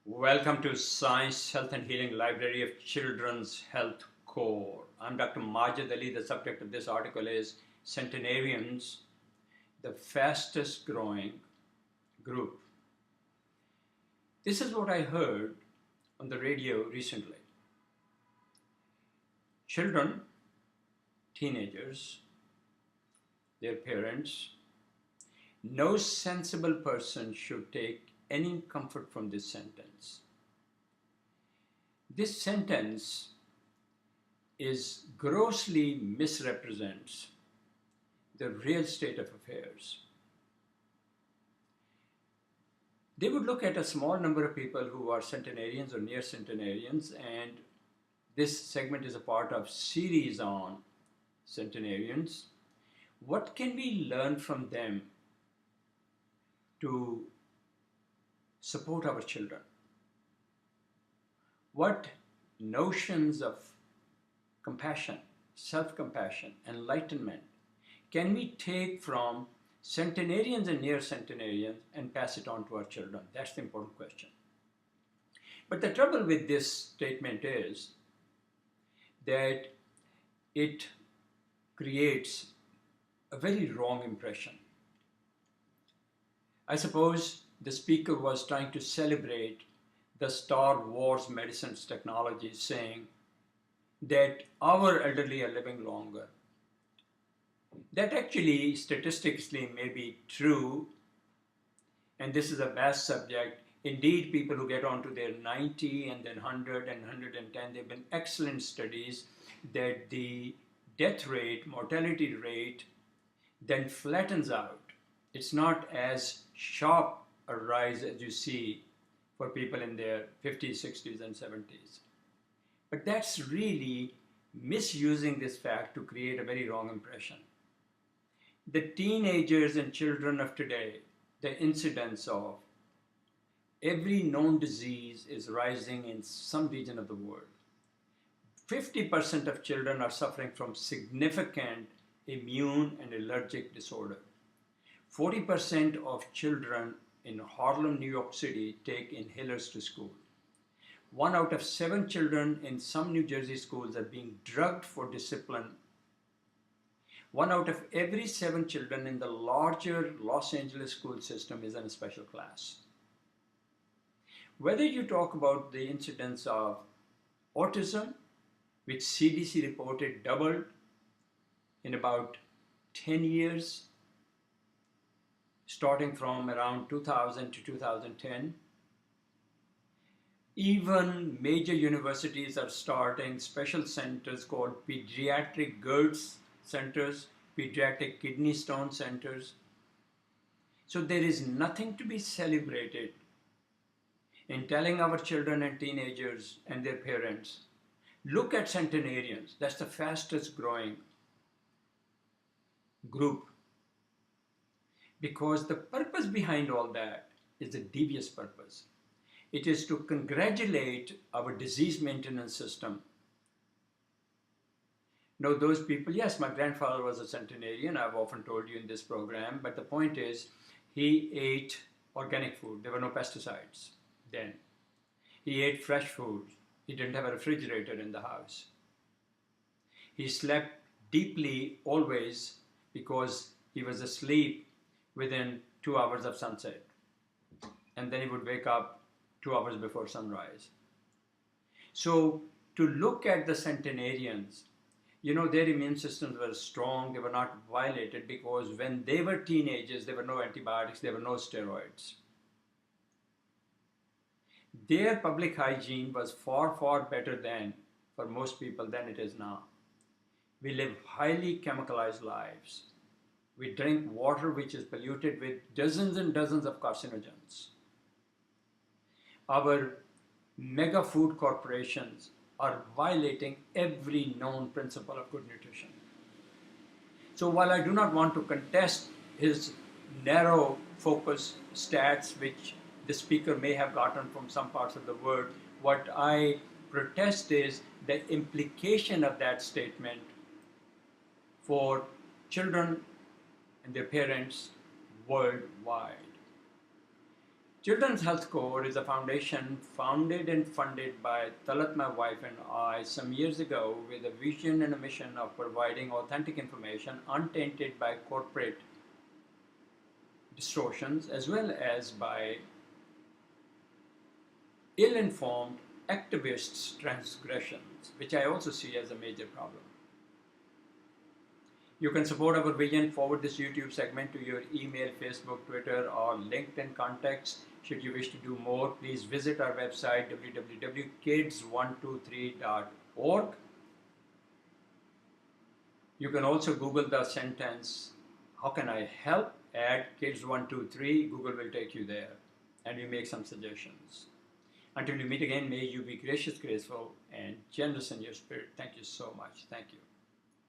Welcome to Science, Health and Healing Library of Children's Health Corps. I'm Dr. Majid. The subject of this article is Centenarians, the fastest growing group. This is what I heard on the radio recently. Children, teenagers, their parents, no sensible person should take any comfort from this sentence. This sentence grossly misrepresents the real state of affairs. They would look at a small number of people who are centenarians or near centenarians, and this segment is a part of series on centenarians. What can we learn from them to support our children? What notions of compassion, self-compassion, enlightenment can we take from centenarians and near centenarians and pass it on to our children? That's the important question. But the trouble with this statement is that it creates a very wrong impression. I suppose the speaker was trying to celebrate the Star Wars medicine's technology, saying that our elderly are living longer. That actually statistically may be true, and this is a vast subject. Indeed, people who get on to their 90 and then 100 and 110, there have been excellent studies that the death rate, mortality rate, then flattens out. It's not as sharp a rise as you see for people in their 50s, 60s, and 70s. But that's really misusing this fact to create a very wrong impression. The teenagers and children of today, the incidence of every known disease is rising in some region of the world. 50% of children are suffering from significant immune and allergic disorder. 40% of children in Harlem, New York City take inhalers to school. 1 out of 7 children in some New Jersey schools are being drugged for discipline. 1 out of every 7 children in the larger Los Angeles school system is in a special class. Whether you talk about the incidence of autism, which CDC reported doubled in about 10 years, starting from around 2000 to 2010. Even major universities are starting special centers called pediatric GERD centers, pediatric kidney stone centers. So there is nothing to be celebrated in telling our children and teenagers and their parents, look at centenarians, that's the fastest growing group. Because the purpose behind all that is a devious purpose. It is to congratulate our disease maintenance system. Now those people, yes, my grandfather was a centenarian, I've often told you in this program, but the point is he ate organic food. There were no pesticides then. He ate fresh food. He didn't have a refrigerator in the house. He slept deeply always because he was asleep within 2 hours of sunset. And then he would wake up 2 hours before sunrise. So to look at the centenarians, their immune systems were strong, they were not violated because when they were teenagers, there were no antibiotics, there were no steroids. Their public hygiene was far, far better then, for most people, than it is now. We live highly chemicalized lives. We drink water which is polluted with dozens and dozens of carcinogens. Our mega food corporations are violating every known principle of good nutrition. So while I do not want to contest his narrow focus stats, which the speaker may have gotten from some parts of the world, what I protest is the implication of that statement for children and their parents worldwide. Children's Health Corps is a foundation founded and funded by Talat, my wife, and I some years ago with a vision and a mission of providing authentic information untainted by corporate distortions as well as by ill-informed activists' transgressions, which I also see as a major problem. You can support our vision, forward this YouTube segment to your email, Facebook, Twitter, or LinkedIn contacts. Should you wish to do more, please visit our website www.kids123.org. You can also Google the sentence, "How can I help?" Add kids123. Google will take you there and we make some suggestions. Until we meet again, may you be gracious, graceful, and generous in your spirit. Thank you so much. Thank you.